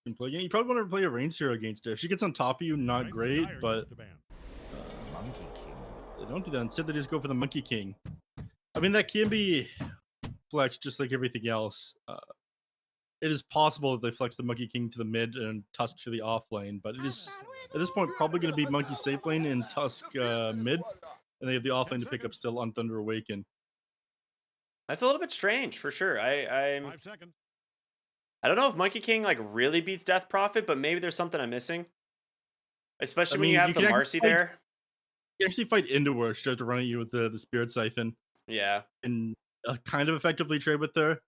can play. Yeah, you probably want to play a range hero against her. If she gets on top of you, not great, but Monkey King. they don't do that. Instead, they just go for the Monkey King. I mean, that can be flexed just like everything else. It is possible that they flex the Monkey King to the mid and Tusk to the off lane, but it is at this point probably going to be Monkey safe lane and Tusk mid, and they have the off lane to pick up still on Thunder Awaken. That's a little bit strange for sure. I'm 5 seconds. I don't know if Monkey King like really beats Death Prophet, but maybe there's something I'm missing. Especially when you have the Marcy there. You actually fight into her. She tries to run at you with the Spirit Siphon. Yeah. And kind of effectively trade with her.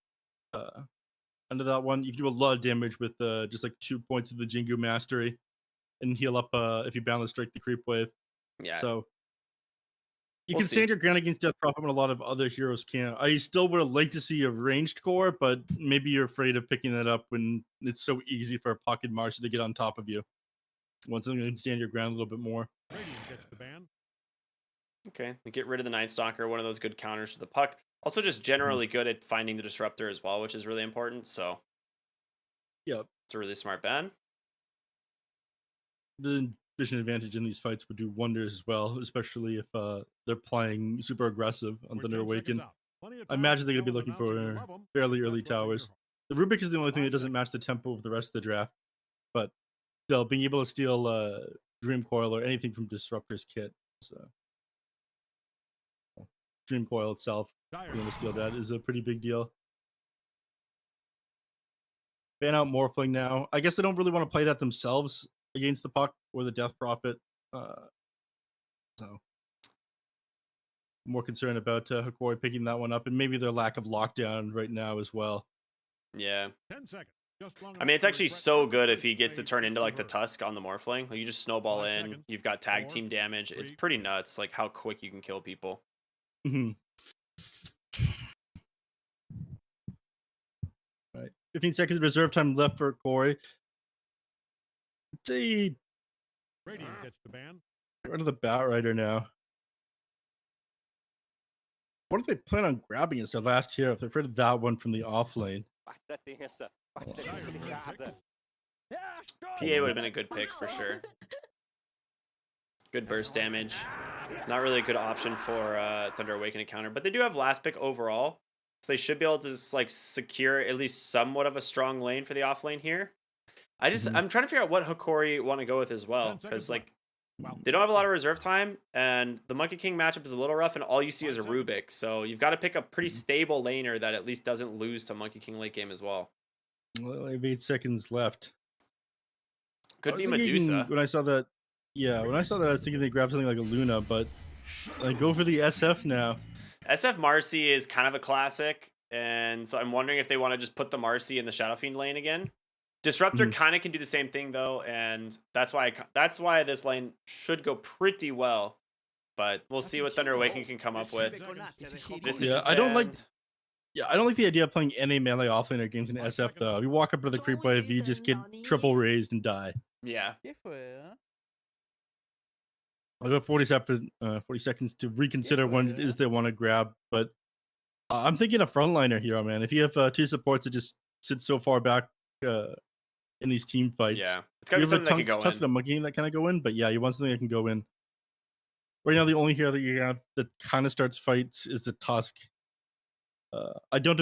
Under that one, you can do a lot of damage with just like 2 points of the Jingu Mastery and heal up if you balance strike the creep wave. Yeah. So you can stand your ground against Death Prophet when a lot of other heroes can't. I still would have liked to see a ranged core, but maybe you're afraid of picking that up when it's so easy for a pocket Marcy to get on top of you. Once something can stand your ground a little bit more. Radiant gets the ban. Okay, get rid of the Night Stalker, one of those good counters to the puck. Also just generally good at finding the Disruptor as well, which is really important, so. Yep. It's a really smart ban. The vision advantage in these fights would do wonders as well, especially if they're playing super aggressive on Thunder Awaken. I imagine they're going to be looking for fairly early towers. The Rubik is the only thing that doesn't match the tempo of the rest of the draft, but still, being able to steal Dream Coil or anything from Disruptor's kit. So. Dream Coil itself, being able to steal that is a pretty big deal. Ban out Morphling now. I guess they don't really want to play that themselves against the puck or the Death Prophet. So more concerned about Hokori picking that one up and maybe their lack of lockdown right now as well. Yeah. 10 seconds. I mean, it's actually so good if he gets to turn into like the Tusk on the Morphling. Like you just snowball in, you've got tag team damage. It's pretty nuts, like how quick you can kill people. Mm-hmm. Right. 15 seconds of reserve time left for Corey. See. Radiant gets the ban. Get rid of the Batrider now. What do they plan on grabbing as their last hero if they're afraid of that one from the off lane? PA would have been a good pick for sure. Good burst damage. Not really a good option for Thunder Awaken counter, but they do have last pick overall. So they should be able to just, like secure at least somewhat of a strong lane for the off lane here. I'm trying to figure out what Hokori want to go with as well. Because like they don't have a lot of reserve time, and the Monkey King matchup is a little rough, and all you see is a Rubik. So you've got to pick a pretty stable laner that at least doesn't lose to Monkey King late game as well. Well, I have 8 seconds left. Could be Medusa. When I saw that, I was thinking they grabbed something like a Luna, but I go for the SF now. SF Marcy is kind of a classic, and so I'm wondering if they want to just put the Marcy in the Shadow Fiend lane again. Disruptor kind of can do the same thing though, and that's why this lane should go pretty well. But we'll see what Thunder Awaken can come up with. I don't like the idea of playing any melee offlaner against an SF though. If you walk up to the creep wave, you just get triple raised and die. Yeah. I'll go 40 seconds to reconsider what it is they want to grab, but I'm thinking a frontliner hero, man. If you have 2 supports that just sit so far back in these team fights, it's gotta be something that can go in. A monkey that kind of go in, but you want something that can go in. Right now, the only hero that you have that kind of starts fights is the Tusk. I don't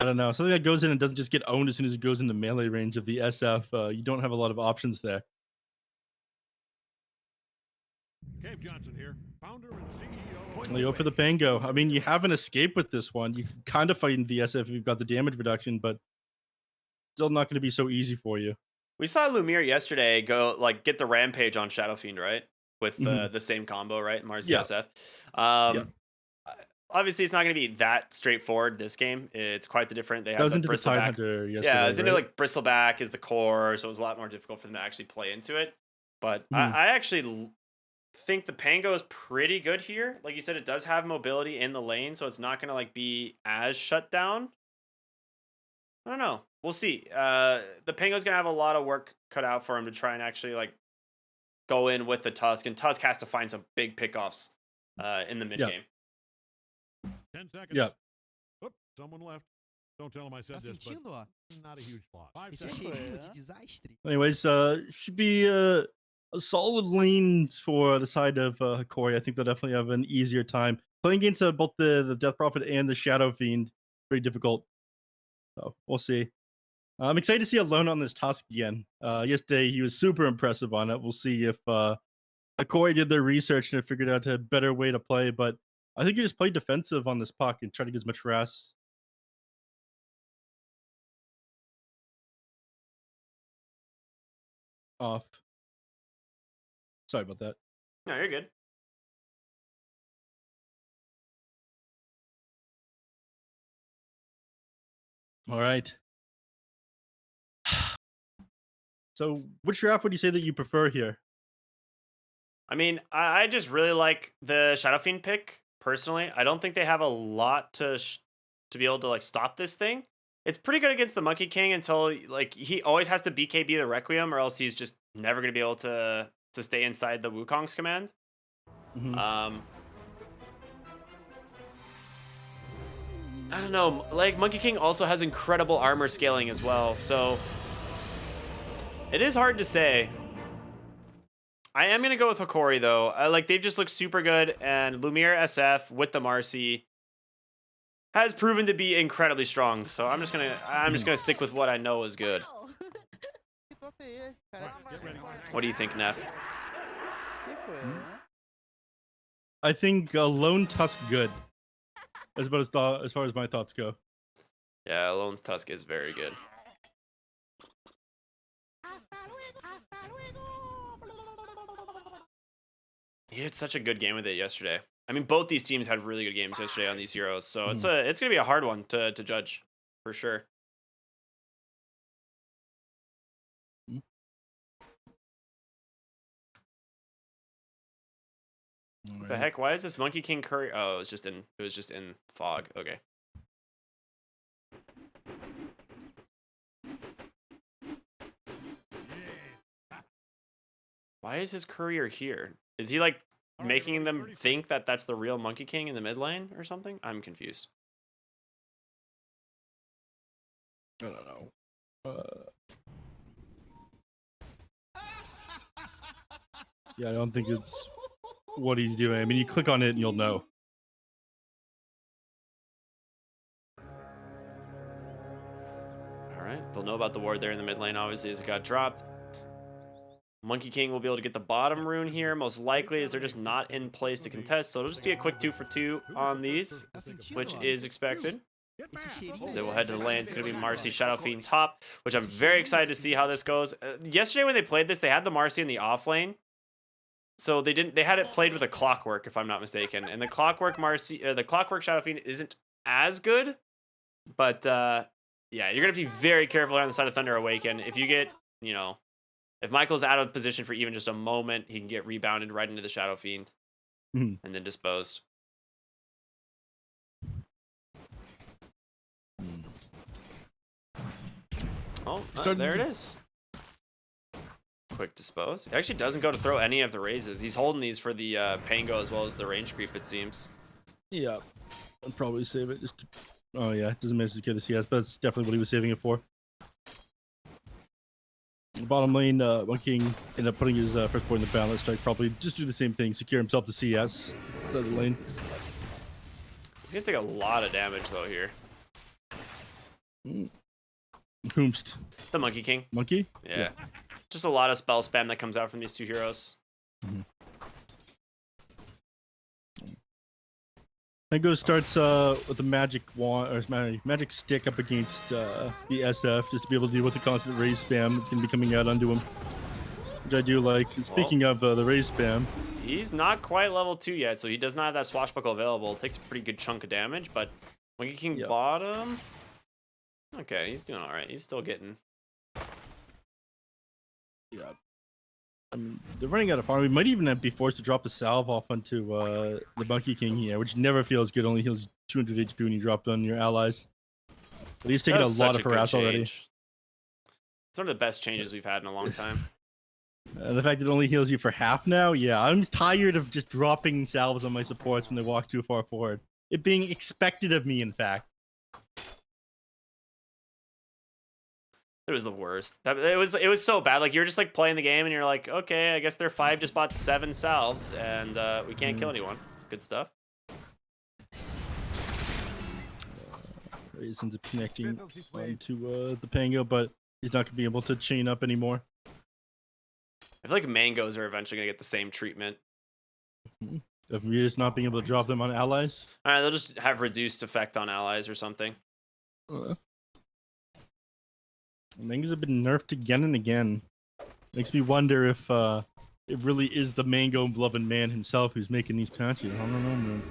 know. Something that goes in and doesn't just get owned as soon as it goes into melee range of the SF. You don't have a lot of options there. Cave Johnson here, founder and CEO. They go for the Pango. I mean, you have an escape with this one. You can kind of fight into the SF if you've got the damage reduction, but still not going to be so easy for you. We saw Lumiere yesterday go get the rampage on Shadow Fiend, right? With the same combo, right? Marcy SF. Obviously, it's not going to be that straightforward this game. It's quite the different. They have the Bristleback. Yeah, it was into like Bristleback is the core, so it was a lot more difficult for them to actually play into it. But I actually think the Pango is pretty good here. Like you said, it does have mobility in the lane, so it's not going to be as shut down. I don't know. We'll see. The Pango's going to have a lot of work cut out for him to try and actually go in with the Tusk, and Tusk has to find some big pickoffs in the mid game. 10 seconds. Yeah. Oop, someone left. Don't tell him I said Tá this, but sentindo, ó? not a huge loss. 5 Esse seconds. cheirinho de desastre. Anyways, should be a solid lane for the side of Hokori. I think they'll definitely have an easier time playing against both the Death Prophet and the Shadow Fiend. Pretty difficult. So we'll see. I'm excited to see Alone on this Tusk again. Yesterday he was super impressive on it. We'll see if Hokori did their research and figured out a better way to play. But I think he just played defensive on this puck and tried to get as much rest. Off. Sorry about that. No, you're good. All right. So, which draft would you say that you prefer here? I mean, I just really like the Shadow Fiend pick personally. I don't think they have a lot to be able to like stop this thing. It's pretty good against the Monkey King until like he always has to BKB the Requiem, or else he's just never gonna be able to stay inside the Wukong's command. Mhm. I don't know. Like Monkey King also has incredible armor scaling as well, so it is hard to say. I am gonna go with Hokori though. Like they've just looked super good, and Lumiere SF with the Marcy has proven to be incredibly strong. So I'm just gonna stick with what I know is good. Que troço é esse, cara? Right, get ready. What do you think, Neff? Que foi? I think Lone Tusk good. That's about as far as my thoughts go. Yeah, Alone's Tusk is very good. He had such a good game with it yesterday. I mean, both these teams had really good games yesterday on these heroes, so it's gonna be a hard one to judge for sure. What the heck? Why is this Monkey King Curry? Oh, it was just in fog. Okay. Why is his courier here? Is he like making them think that that's the real Monkey King in the mid lane or something? I'm confused. I don't know. Yeah, I don't think it's what he's doing. I mean, you click on it and you'll know. All right, they'll know about the ward there in the mid lane, obviously, as it got dropped. Monkey King will be able to get the bottom rune here, most likely, as they're just not in place to contest. So it'll just be a quick 2 for 2 on these, which is expected. So they will head to the lane. It's going to be Marcy, Shadow Fiend top, which I'm very excited to see how this goes. Yesterday when they played this, they had the Marcy in the off lane. So they had it played with a Clockwork, if I'm not mistaken. And the Clockwork Marcy, the Clockwork Shadow Fiend isn't as good. But yeah, you're going to be very careful on the side of Thunder Awaken. If you get, you know, if Michael's out of position for even just a moment, he can get rebounded right into the Shadow Fiend and then disposed. Oh, there it is. Quick dispose. He actually doesn't go to throw any of the raises. He's holding these for the Pango as well as the range creep, it seems. Yeah, I'll probably save it just to... Oh yeah, it doesn't matter as good as he has, but that's definitely what he was saving it for. Bottom lane, Monkey King ended up putting his first point in the balance strike. Probably just do the same thing, secure himself to CS inside the lane. He's gonna take a lot of damage though here. Whomst. The Monkey King. Monkey? Yeah. Just a lot of spell spam that comes out from these two heroes. Tango starts with the magic wand or magic stick up against the SF just to be able to deal with the constant raise spam that's going to be coming out onto him, which I do like. And speaking of the raise spam, he's not quite level 2 yet, so he does not have that swashbuckle available. It takes a pretty good chunk of damage, but Monkey King bottom. Okay, he's doing all right. He's still getting. Yeah. I mean, they're running out of farm. We might even be forced to drop the salve off onto the Monkey King here, which never feels good. Only heals 200 HP when you drop it on your allies. But he's taking a lot of harass already. It's one of the best changes we've had in a long time. The fact that it only heals you for half now, yeah. I'm tired of just dropping salves on my supports when they walk too far forward. It being expected of me, in fact. It was the worst. It was so bad. Like you're just like playing the game and you're like, okay, I guess their 5 just bought 7 salves and we can't kill anyone. Good stuff. Ends up connecting onto the Pango, but he's not gonna be able to chain up anymore. I feel like mangoes are eventually gonna get the same treatment. If we're just not being able to drop them on allies. All right, they'll just have reduced effect on allies or something. Mangoes have been nerfed again and again. Makes me wonder if it really is the mango-loving man himself who's making these patches. I don't know, man.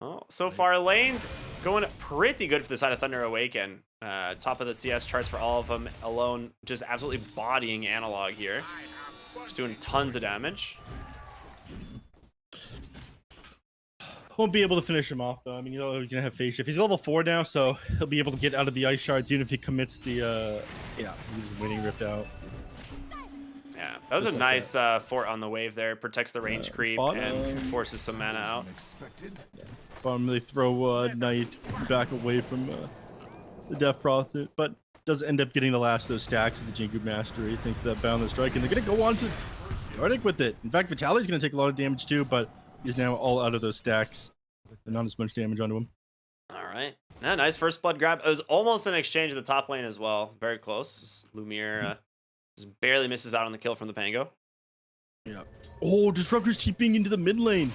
Oh, so far lanes going pretty good for the side of Thunder Awaken. Top of the CS charts for all of them. Alone, just absolutely bodying Analog here. Just doing tons of damage. Won't be able to finish him off though. I mean, you know, he's gonna have phase shift. He's level 4 now, so he'll be able to get out of the ice shards even if he commits the yeah, he's winning ripped out. Yeah, that was a nice fort on the wave there. Protects the range creep and forces some mana out. Bottom really throw Knight back away from the Death Prophet, but does end up getting the last of those stacks of the Jingu Mastery thanks to that Boundless Strike, and they're gonna go on to Arctic with it. In fact, Vitali's gonna take a lot of damage too, but he's now all out of those stacks. And not as much damage onto him. All right. Yeah, nice first blood grab. It was almost an exchange of the top lane as well. Very close. Lumiere just barely misses out on the kill from the Pango. Yeah. Oh, Disruptor's TPing into the mid lane.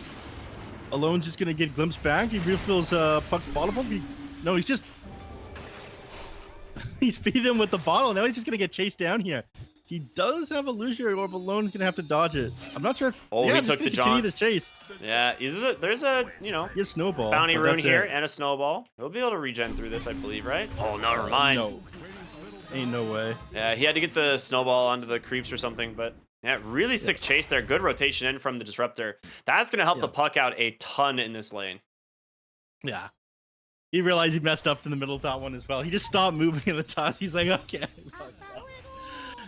Alone's just going to get glimpsed back. He refills Puck's bottle. No, he's just... he's feeding him with the bottle. Now he's just going to get chased down here. He does have a illusionary orb, but Alone's going to have to dodge it. I'm not sure if... Oh, he took the jaunt. This chase. Yeah, there's a, you know... He has snowball. Bounty rune here and a snowball. He'll be able to regen through this, I believe, right? Oh, never mind. No. Ain't no way. Yeah, he had to get the snowball onto the creeps or something, but... Yeah, really sick chase there. Good rotation in from the Disruptor. That's going to help the Puck out a ton in this lane. Yeah. He realized he messed up in the middle of that one as well. He just stopped moving at the top. He's like, okay.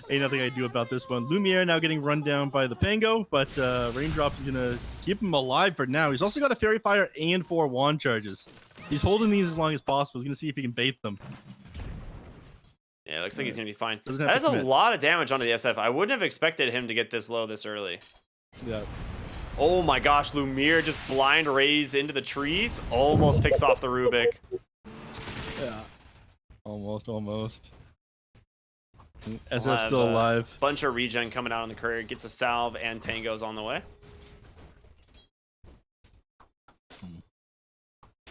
Ain't nothing I can do about this one. Lumiere now getting run down by the Pango, but Raindrop is going to keep him alive for now. He's also got a Fairy Fire and 4 wand charges. He's holding these as long as possible. He's going to see if he can bait them. Yeah, looks like he's going to be fine. That is a lot of damage onto the SF. I wouldn't have expected him to get this low this early. Yeah. Oh my gosh, Lumiere just blind rays into the trees. Almost picks off the Rubik. Yeah. Almost. SF still alive. Bunch of regen coming out on the courier. Gets a salve and Tango's on the way.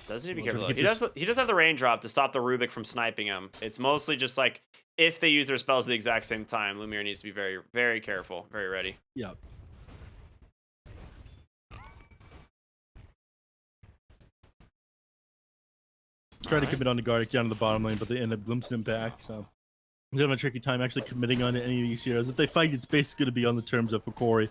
Doesn't he be careful? He does have the raindrop to stop the Rubik from sniping him. It's mostly just like if they use their spells at the exact same time, Lumiere needs to be very, very careful, very ready. Yeah. Try to commit on the Gardic down to the bottom lane, but they end up glimpsing him back, so he's having a tricky time actually committing onto any of these heroes. If they fight, it's basically going to be on the terms of Hokori.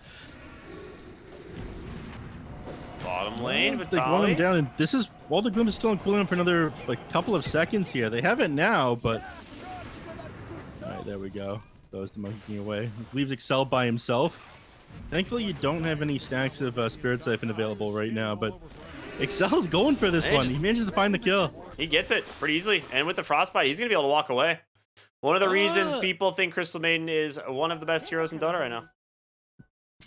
Bottom lane, They run him Vitali. down, and this is Walter Gloom is still on cooldown for another like couple of seconds here. They have it now, but all right, there we go. Throws the monkey away. Leaves Excel by himself. Thankfully, you don't have any stacks of Spirit Siphon available right now, but Excel's going for this one. He manages to find the kill. He gets it pretty easily, and with the Frostbite, he's gonna be able to walk away. One of the reasons people think Crystal Maiden is one of the best heroes in Dota right now.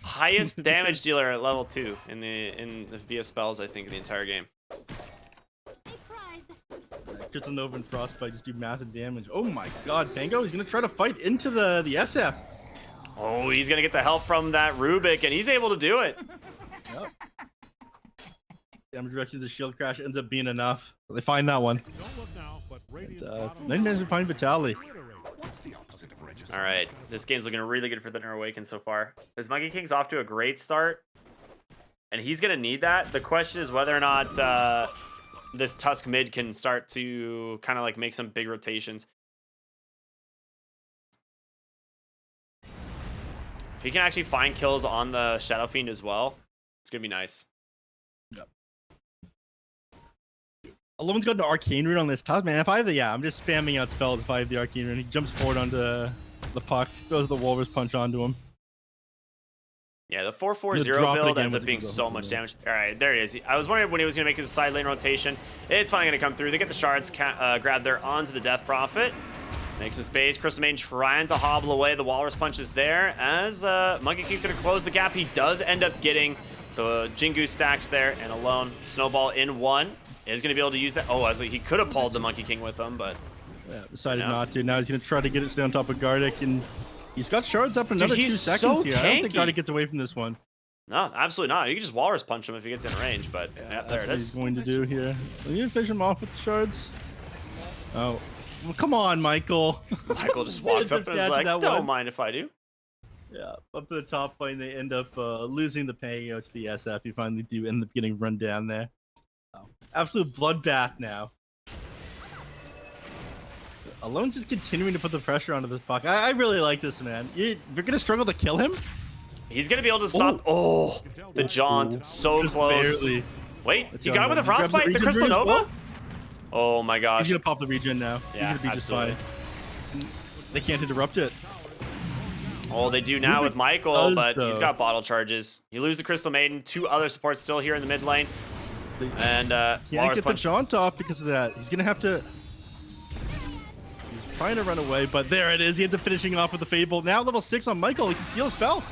Highest damage dealer at level 2 in the via spells, I think, in the entire game. Crystal Nova and Frostbite just do massive damage. Oh my god, Pango, he's gonna try to fight into the SF. Oh, he's gonna get the help from that Rubik, and he's able to do it. Yep. Damage reduction to the shield crash ends up being enough. They find that one. Then managed to find Vitali. All right, this game's looking really good for Thunder Awaken so far. This Monkey King's off to a great start, and he's gonna need that. The question is whether or not this Tusk mid can start to kind of like make some big rotations. If he can actually find kills on the Shadow Fiend as well, it's gonna be nice. Yep. Alone's got an Arcane Rune on this Tusk, man. If I have the, I'm just spamming out spells if I have the Arcane Rune. He jumps forward onto the Puck, throws the Walrus Punch onto him. Yeah, the 4-4-0 drop it build again ends with up the being Google so Home much there. damage. All right, there he is. I was wondering when he was going to make his side lane rotation. It's finally going to come through. They get the shards, grab there onto the Death Prophet. Make some space. Crystal Maiden trying to hobble away. The Walrus Punch is there as Monkey King's going to close the gap. He does end up getting the Jingu stacks there, and alone. Snowball in one. Is going to be able to use that. Oh, I was like, he could have pulled the Monkey King with him, but... Yeah, decided You know? not to. Now he's going to try to get it stay on top of Gardic, and he's got shards up in Dude, another 2 he's seconds so here. I don't think tanky. Gardic gets away from this one. No, absolutely not. You can just Walrus Punch him if he gets in range, but yeah, there That's it what is. he's going to do here. Are you going to finish him off with the shards? Oh. Well, come on, Michael. Michael just walks up and is Catch like, that don't one. mind if I do. Yeah, up to the top lane, they end up losing the Pango to the SF. You finally do end up getting run down there. Oh. Absolute bloodbath now. Alone just continuing to put the pressure onto the puck. I really like this, man. You're going to struggle to kill him? He's going to be able to stop. Oh, the jaunt. So Just close. barely. Wait, Let's he go got him on with a then. He grabs the Frostbite? The regen Crystal brew as Nova? well? Oh my gosh. He's going to pop the regen now. Yeah, He's going to be just absolutely. fine. They can't interrupt it. Oh, they do now Rubik with Michael, does, but he's though. got bottle charges. You lose the Crystal Maiden. 2 other supports still here in the mid lane. They And can't Walrus get the Punch. jaunt off because of that. He's going to have to... He's trying to run away, but there it is. He ends up finishing off with the Fable. Now level 6 on Michael. He can steal a spell.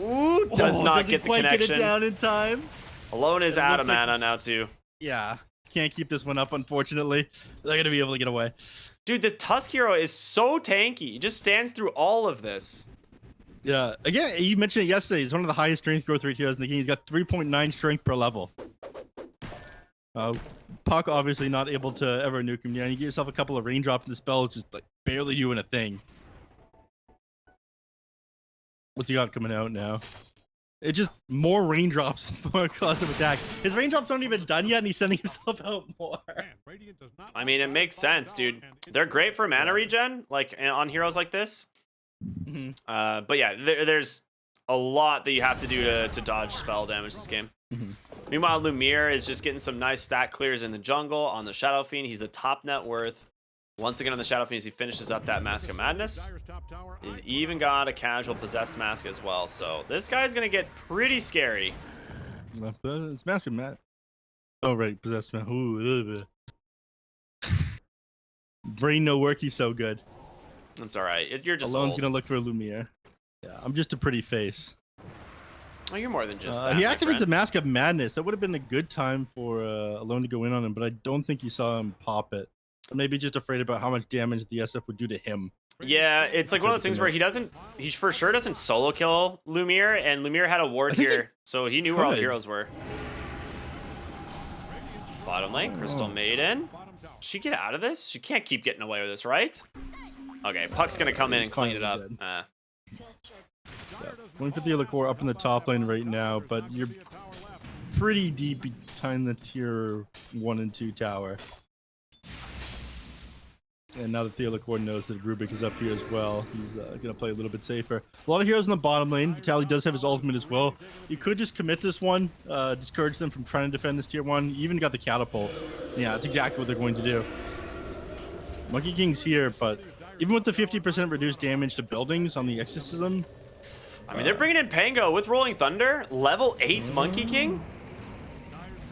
Ooh, does not doesn't get the quite connection. Get it down in time. Alone is It out looks of like mana this- now too. Yeah. Can't keep this one up, unfortunately. They're going to be able to get away. Dude, the Tusk hero is so tanky. He just stands through all of this. Yeah. Again, you mentioned it yesterday. He's one of the highest strength growth rate heroes in the game. He's got 3.9 strength per level. Puck obviously not able to ever nuke him. Yeah, you get yourself a couple of raindrops and the spell is just like barely doing a thing. What's he got coming out now? It's just more raindrops, more cost of attack. His raindrops aren't even done yet, and he's sending himself out more. I mean, it makes sense, dude. They're great for mana regen, like on heroes like this. Mhm. But yeah, there's a lot that you have to do to dodge spell damage this game. Mhm. Meanwhile, Lumiere is just getting some nice stat clears in the jungle on the Shadow Fiend. He's the top net worth. Once again on the Shadow Fiend as he finishes up that Mask of Madness. He's even got a casual Possessed Mask as well. So this guy's going to get pretty scary. It's massive, Matt. Oh, right. Possessed man. Ooh, brain no work. He's so good. That's all right. You're just Alone's old. going to look for Lumiere. Yeah, I'm just a pretty face. Oh, you're more than just that, He my activates the friend. Mask of Madness. That would have been a good time for Alone to go in on him, but I don't think you saw him pop it. Maybe just afraid about how much damage the SF would do to him. Yeah, it's like one of those things where he for sure doesn't solo kill Lumiere, and Lumiere had a ward I think here, so he knew where all the could. heroes were. Bottom lane, Crystal Maiden. She get out of this? She can't keep getting away with this, right? Okay, Puck's gonna come in and clean it up. finally Going for the other core up in the top lane right now, but you're pretty deep behind the tier 1 and 2 tower. And now that Theolicor knows that Rubik is up here as well, he's going to play a little bit safer. A lot of heroes in the bottom lane. Vitaly does have his ultimate as well. You could just commit this one, discourage them from trying to defend this tier 1. You even got the catapult. Yeah, that's exactly what they're going to do. Monkey King's here, but even with the 50% reduced damage to buildings on the exorcism, I mean, they're bringing in Pango with Rolling Thunder, level 8 Monkey King.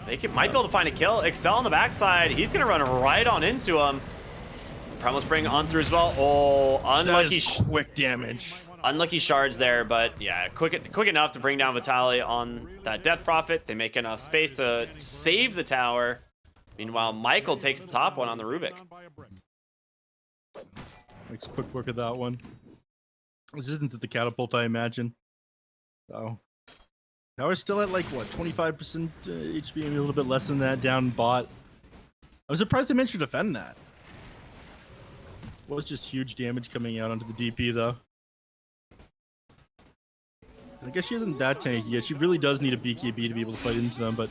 They might be able to find a kill. Excel on the backside. He's gonna run right on into him. Promos bring on through as well. Oh, unlucky, that is quick damage. unlucky shards there, but yeah, quick enough to bring down Vitaly on that Death Prophet. They make enough space to save the tower. Meanwhile, Michael takes the top one on the Rubik. Makes quick work of that one. This isn't the catapult, I imagine. So, tower's still at like what, 25% HP, maybe a little bit less than that. Down bot. I was surprised they managed to defend that. Was just huge damage coming out onto the DP though. I guess she isn't that tanky yet. She really does need a BKB to be able to fight into them, but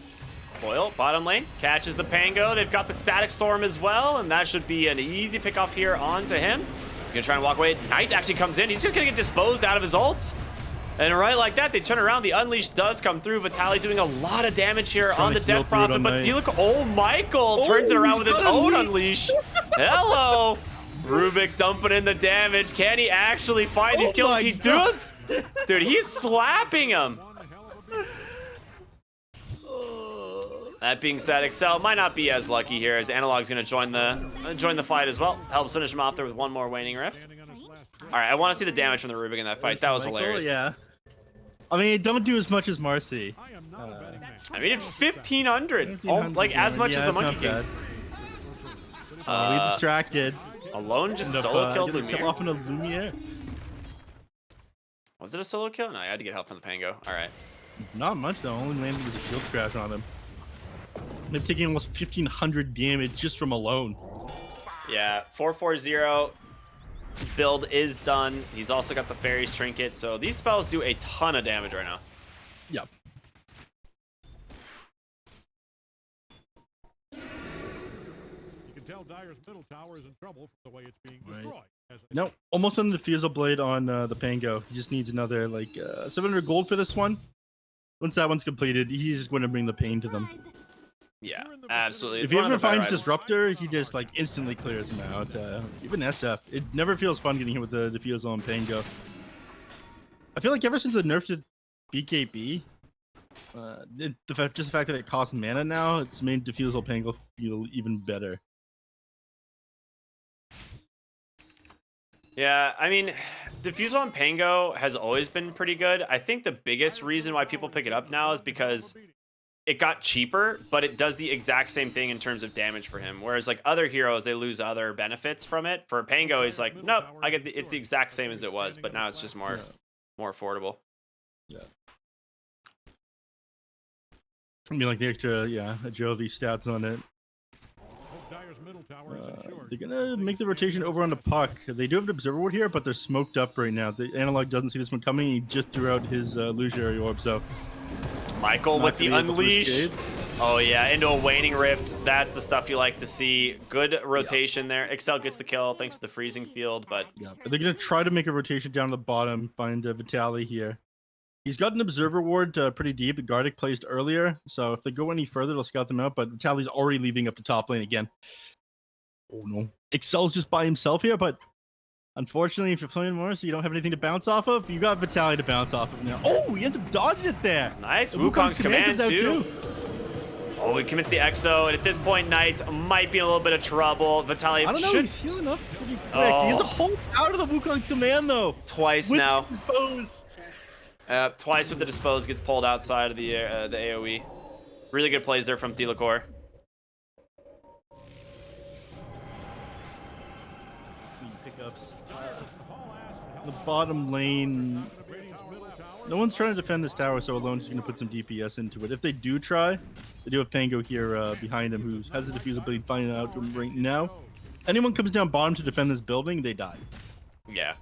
Boyle, bottom lane, catches the Pango. They've got the Static Storm as well, and that should be an easy pick off here onto him. He's gonna try and walk away. Knight actually comes in. He's just gonna get disposed out of his ult. And right like that, they turn around. The Unleash does come through. Vitaly doing a lot of damage here on the to heal Death through it Prophet. on But Knight. do you look, oh, Michael turns it around with his he's got own Unleash. Unleash. Hello. Rubik dumping in the damage. Can he actually find these kills? He does. Dude, he's slapping him. That being said, Excel might not be as lucky here as Analog's gonna join the fight as well. Helps finish him off there with one more Waning Rift. All right, I want to see the damage from the Rubik in that fight. That was hilarious. Yeah. I mean, it don't do as much as Marcy. I mean, it's 1,500. Oh, like as much as the Monkey King. We distracted. Alone just solo killed Kill Lumiere. off in a Lumiere. Was it a solo kill? No, I had to get help from the Pango. All right. Not much though. Only landed with a shield crash on him. They're taking almost 1,500 damage just from alone. Yeah, 440 build is done. He's also got the Fairy's Trinket, so these spells do a ton of damage right now. Yep. You can tell Dyer's middle tower is in trouble from the way it's being destroyed. No, almost on the Defusal Blade on the Pango. He just needs another like 700 gold for this one. Once that one's completed, he's just going to bring the pain to them. Yeah, absolutely. If he ever finds Disruptor, he just like instantly clears him out. Even SF, it never feels fun getting hit with the Defusal on Pango. I feel like ever since the nerf to BKB, just the fact that it costs mana now, it's made Defusal Pango feel even better. Yeah, I mean, Defusal on Pango has always been pretty good. I think the biggest reason why people pick it up now is because it got cheaper, but it does the exact same thing in terms of damage for him. Whereas like other heroes, they lose other benefits from it. For Pango, he's like, nope, it's the exact same as it was, but now it's just more affordable. Yeah. I mean, like the extra, agility stats on it. They're gonna make the rotation over on the puck. They do have an Observer Ward here, but they're smoked up right now. The Analog doesn't see this one coming. He just threw out his illusionary orb, so Michael with the Unleash. Oh yeah, into a Waning Rift. That's the stuff you like to see. Good rotation there. Excel gets the kill thanks to the freezing field, but they're gonna try to make a rotation down the bottom. Find Vitaly here. He's got an Observer Ward pretty deep. Gardic placed earlier, so if they go any further, they'll scout them out. But Vitaly's already leaving up the top lane again. Oh no, Excel's just by himself here, but unfortunately, if you're playing more, so you don't have anything to bounce off of, you got Vitaly to bounce off of now. Oh, he ends up dodging it there. Nice, Wukong's command too. Oh, he commits the Exo, and at this point, Knight might be in a little bit of trouble. Vitaly I don't know, he's healing up pretty quick. He has a whole out of the Wukong's command though. Twice now. Dispose. Twice with the Dispose, gets pulled outside of the AoE. Really good plays there from Thilacor. Pickups. The bottom lane. No one's trying to defend this tower, so Alone's just going to put some DPS into it. If they do try, they do have Pango here behind him, who has the Diffusal Blade finding out to him right now. Anyone comes down bottom to defend this building, they die. Yeah.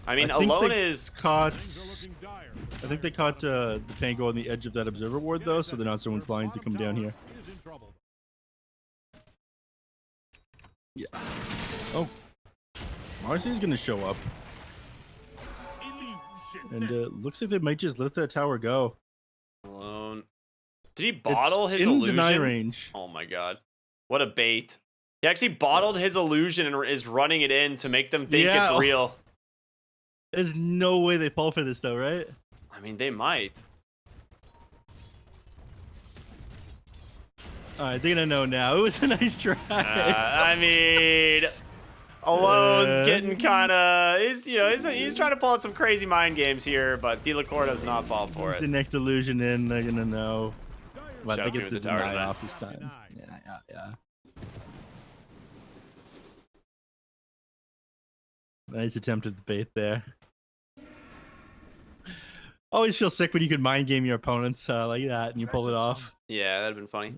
I mean, Alone is caught. I think they caught the Pango on the edge of that Observer Ward, though, so they're not so inclined to come down here. Yeah. Oh. Marcy's going to show up. And looks like they might just let that tower go. Alone. Did he bottle his illusion? Deny range. Oh my god. What a bait. He actually bottled his illusion and is running it in to make them think it's real. There's no way they fall for this though, right? I mean, they might. Alright, they're gonna know now. It was a nice try. I mean... Alone's getting kind of, he's trying to pull out some crazy mind games here, but Thilacor does not fall for it. The next illusion in, they're gonna know. But they get the deny tower off this time. Yeah. Nice attempt at the bait there. Always feel sick when you can mind game your opponents like that and you pull it off. Yeah, that'd have been funny.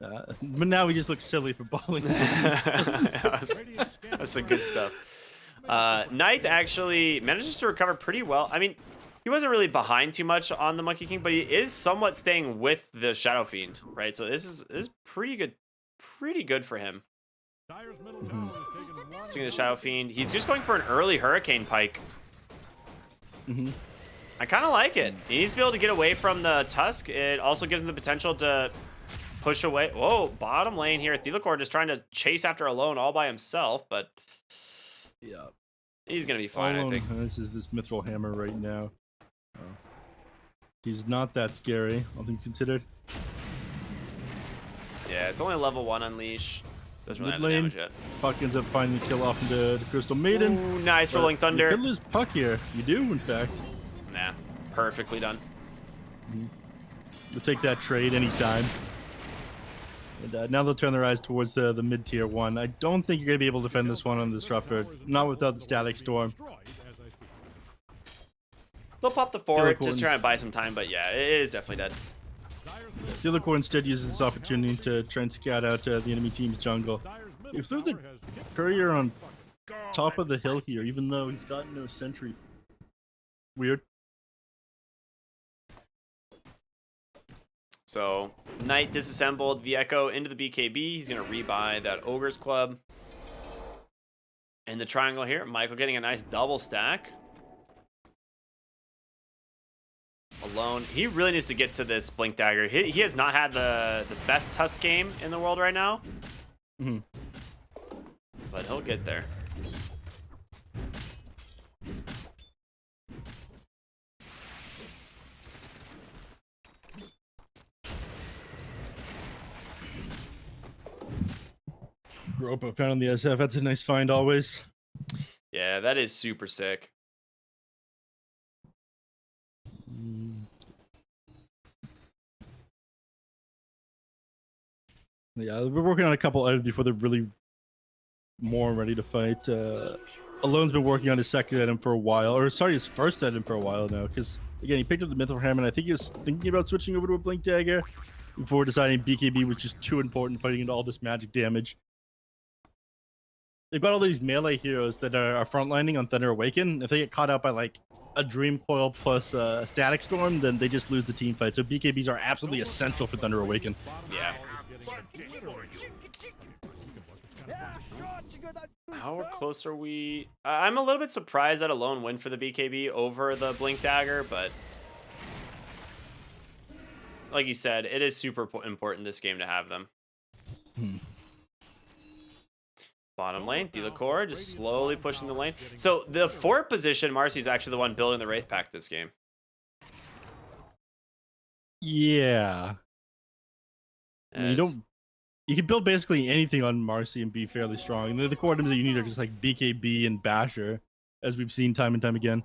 But now we just look silly for balling. That's some good stuff. Knight actually manages to recover pretty well. I mean, he wasn't really behind too much on the Monkey King, but he is somewhat staying with the Shadow Fiend, right? So this is pretty good for him. Speaking of the Shadow Fiend, he's just going for an early Hurricane Pike. I kind of like it. He needs to be able to get away from the Tusk. It also gives him the potential to push away. Whoa, bottom lane here. Thylacor just trying to chase after Alone all by himself, but Yeah. he's going to be fine, I think. This is this Mithril Hammer right now. He's not that scary, all things considered. Yeah, it's only level 1 Unleash. Doesn't really have the Mid lane, damage yet. Puck ends up finding the kill off into the Crystal Maiden. Ooh, nice Rolling You Thunder. could lose Puck here. You do, in fact. Nah, perfectly done. We'll take that trade anytime. And now they'll turn their eyes towards the mid-tier one. I don't think you're going to be able to defend this one on the Disruptor. Not without the Static Storm. They'll pop the forward, Thylacor just trying to buy some time, but yeah, it is definitely dead. Thylacor instead uses this opportunity to try and scout out the enemy team's jungle. If they're the courier on top of the hill here, even though he's got no sentry. Weird. So, Knight disassembled the Echo into the BKB. He's going to rebuy that Ogre's Club. In the triangle here, Michael getting a nice double stack. Alone. He really needs to get to this Blink Dagger. He has not had the best Tusk game in the world right now. But he'll get there. Gropa found on the SF. That's a nice find always. Yeah, that is super sick. Yeah, we're working on a couple items before they're really more ready to fight. Alone's been working on his second item for a while, or sorry, his first item for a while now. Because again, he picked up the Mithril Hammer, and I think he was thinking about switching over to a Blink Dagger before deciding BKB was just too important, fighting into all this magic damage. They've got all these melee heroes that are frontlining on Thunder Awaken. If they get caught out by like a Dream Coil plus a Static Storm, then they just lose the team fight. So BKBs are absolutely essential for Thunder Awaken. Yeah. How close are we? I'm a little bit surprised that Alone win for the BKB over the Blink Dagger, but like you said, it is super important this game to have them. Bottom lane, Thylacor just slowly pushing the lane. So the fort position, Marcy's actually the one building the Wraith Pact this game. Yeah. You can build basically anything on Marcy and be fairly strong. And the core items that you need are just like BKB and Basher, as we've seen time and time again.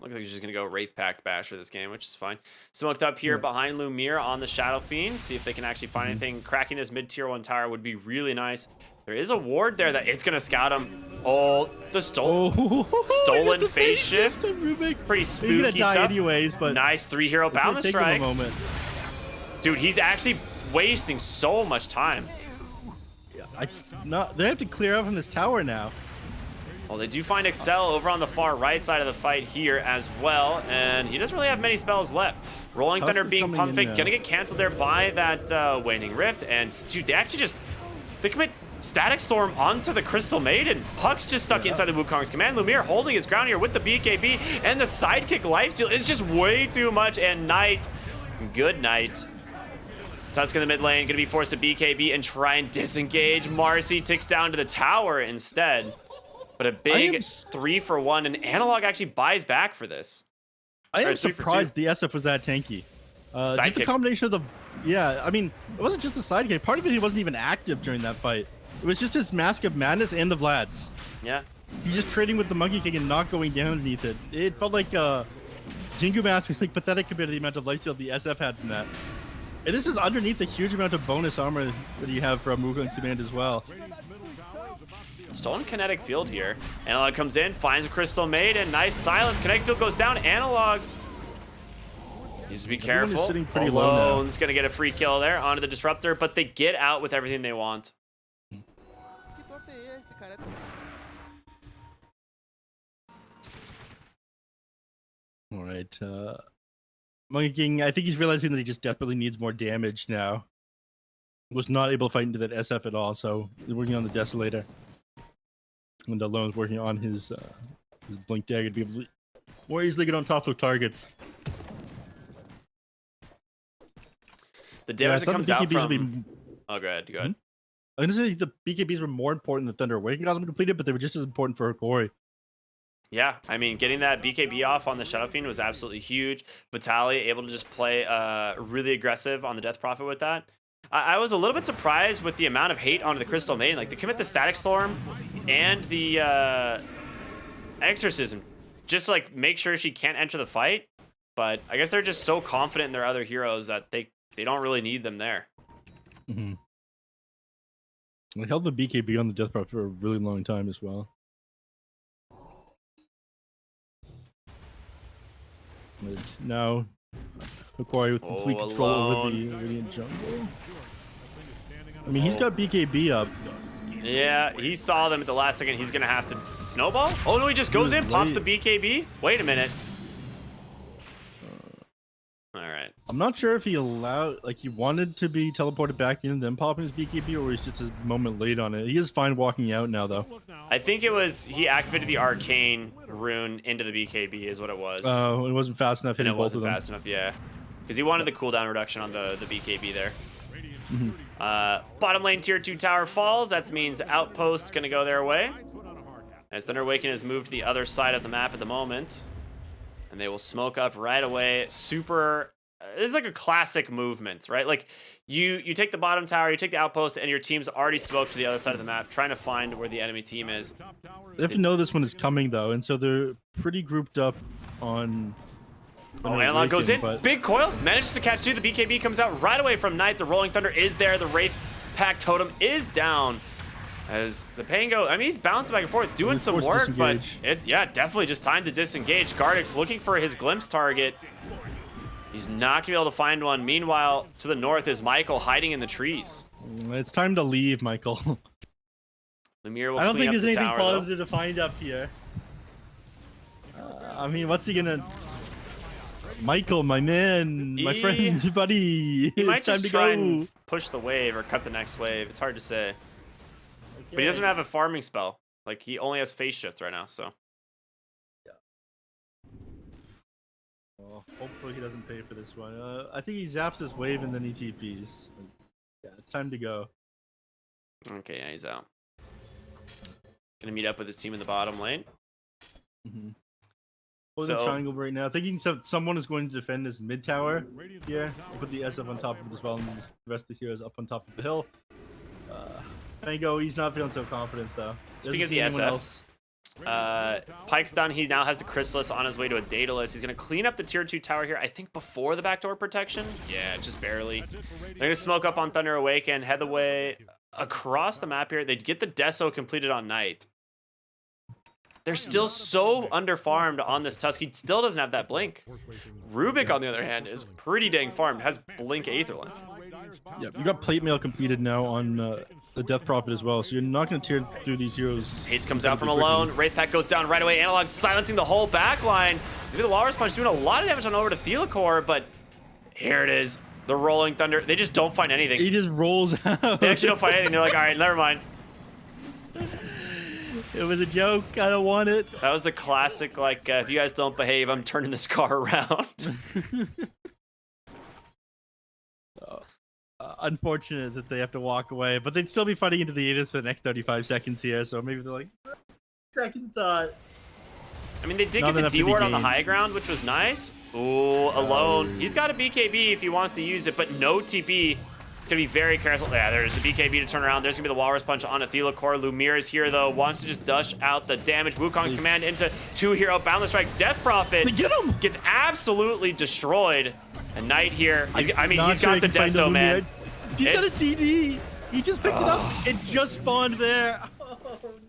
Looks like he's just going to go Wraith Pact Basher this game, which is fine. Smoked up here behind Lumiere on the Shadow Fiend. See if they can actually find anything. Cracking this mid-tier 1 tower would be really nice. There is a ward there that it's going to scout him. Oh, the stolen phase shift. Pretty spooky he's gonna die stuff. Anyways, but nice 3-hero boundless strike. Moment. Dude, he's actually wasting so much time. They have to clear out from this tower now. Well, they do find Excel over on the far right side of the fight here as well, and he doesn't really have many spells left. Rolling Thunder being pump fake, gonna get canceled there by that Waning Rift, and dude, they commit Static Storm onto the Crystal Maiden. Puck's just stuck inside the Wukong's command. Lumiere holding his ground here with the BKB, and the sidekick lifesteal is just way too much, and Knight, good night. Tusk in the mid lane, gonna be forced to BKB and try and disengage. Marcy ticks down to the tower instead. But a big 3-for-1, and Analog actually buys back for this. I am surprised the SF was that tanky. Just the combination of the... Yeah, I mean, it wasn't just the sidekick. Part of it, he wasn't even active during that fight. It was just his Mask of Madness and the Vlad's. Yeah. He's just trading with the Monkey King and not going down underneath it. It felt like Jingu Mask was like pathetic compared to the amount of lifesteal the SF had from that. And this is underneath the huge amount of bonus armor that you have from Wukong's command as well. Stolen kinetic field here. Analog comes in, finds a Crystal Maiden. Nice silence. Kinetic field goes down. Analog needs to be careful. Alone's going to get a free kill there onto the Disruptor, but they get out with everything they want. All right. Monkey King, I think he's realizing that he just desperately needs more damage now. Was not able to fight into that SF at all, so he's working on the Desolator. And Alone's working on his Blink Dagger to be able to more easily get on top of targets. The damage that comes out from... Oh, go ahead. Go ahead. I'm gonna say the BKBs were more important than Thunder Awaken got them completed, but they were just as important for Hokori. Yeah, I mean, getting that BKB off on the Shadow Fiend was absolutely huge. Vitaly able to just play really aggressive on the Death Prophet with that. I was a little bit surprised with the amount of hate onto the Crystal Maiden. Like, they commit the Static Storm and the Exorcism just to, like, make sure she can't enter the fight. But I guess they're just so confident in their other heroes that they don't really need them there. Mm-hmm. They held the BKB on the Death Prophet for a really long time as well. But now, Hokori with complete control over the Radiant jungle. I mean, he's got BKB up. Yeah, he saw them at the last second. He's going to have to snowball. Oh, no, he just goes in, pops the BKB. Wait a minute. All right. I'm not sure if he allowed, like, he wanted to be teleported back in and then popping his BKB, or he's just a moment late on it. He is fine walking out now, though. I think it was he activated the arcane rune into the BKB is what it was. Oh, it wasn't fast enough. And it wasn't fast enough, yeah. Because he wanted the cooldown reduction on the BKB there. Bottom lane tier 2 tower falls. That means Outpost's going to go their way. As Thunder Awaken has moved to the other side of the map at the moment. And they will smoke up right away. Super... this is like a classic movement, right? Like, you take the bottom tower, you take the outpost, and your team's already smoked to the other side of the map, trying to find where the enemy team is. They have to know this one is coming, though, and so they're pretty grouped up on... Oh, Analog goes in. Big coil. Manages to catch two. The BKB comes out right away from Knight. The Rolling Thunder is there. The Wraith Pack Totem is down. As the Pango, I mean, he's bouncing back and forth, doing some work, but it's, yeah, definitely just time to disengage. Gardex looking for his glimpse target. He's not going to be able to find one. Meanwhile, to the north is Michael hiding in the trees. It's time to leave, Michael. Lumiere will I don't think there's anything tower, positive to find up here. I mean, what's he gonna... Michael, my man, my friend, buddy. He might just try and push the wave or cut the next wave. It's hard to say. Okay. But he doesn't have a farming spell. Like, he only has phase shift right now, so. Yeah. Well, hopefully he doesn't pay for this one. I think he zaps this wave and then he TPs. Yeah, it's time to go. Okay, yeah, he's out. Gonna meet up with his team in the bottom lane. The triangle right now, thinking someone is going to defend this mid tower here. Put the SF on top of it as well, and the rest of the heroes up on top of the hill. Pango, he's not feeling so confident though. Speaking of the SF, Pike's done. He now has the Chrysalis on his way to a Daedalus. He's going to clean up the tier 2 tower here, I think before the backdoor protection. Yeah, just barely. They're going to smoke up on Thunder Awaken, head the way across the map here. They get the Deso completed on Knight. They're still so underfarmed on this Tusk. He still doesn't have that Blink. Rubik, on the other hand, is pretty dang farmed. Has Blink Aetherlance. Yep, you got Plate Mail completed now on the Death Prophet as well, so you're not going to tear through these heroes. Haste comes out from alone. Wraith Pack goes down right away. Analog silencing the whole back line. The Walrus Punch doing a lot of damage on over to Thelacor, but here it is. The Rolling Thunder. They just don't find anything. He just rolls out. They actually don't find anything. They're like, all right, never mind. It was a joke. I don't want it. That was the classic, like, if you guys don't behave, I'm turning this car around. Unfortunate that they have to walk away, but they'd still be fighting into the Aegis for the next 35 seconds here, so maybe they're like, second thought. I mean, they did get the D-ward on the high ground, which was nice. Ooh, alone. He's got a BKB if he wants to use it, but no TP. It's going to be very careful. Yeah, there's the BKB to turn around. There's going to be the Walrus Punch on a Thelacor. Lumiere is here, though. Wants to just dash out the damage. Wukong's command into 2-hero Boundless Strike. Death Prophet gets absolutely destroyed. And Knight here. He's got the Deso, man. He's got a DD. He just picked it up. It just spawned there. Oh,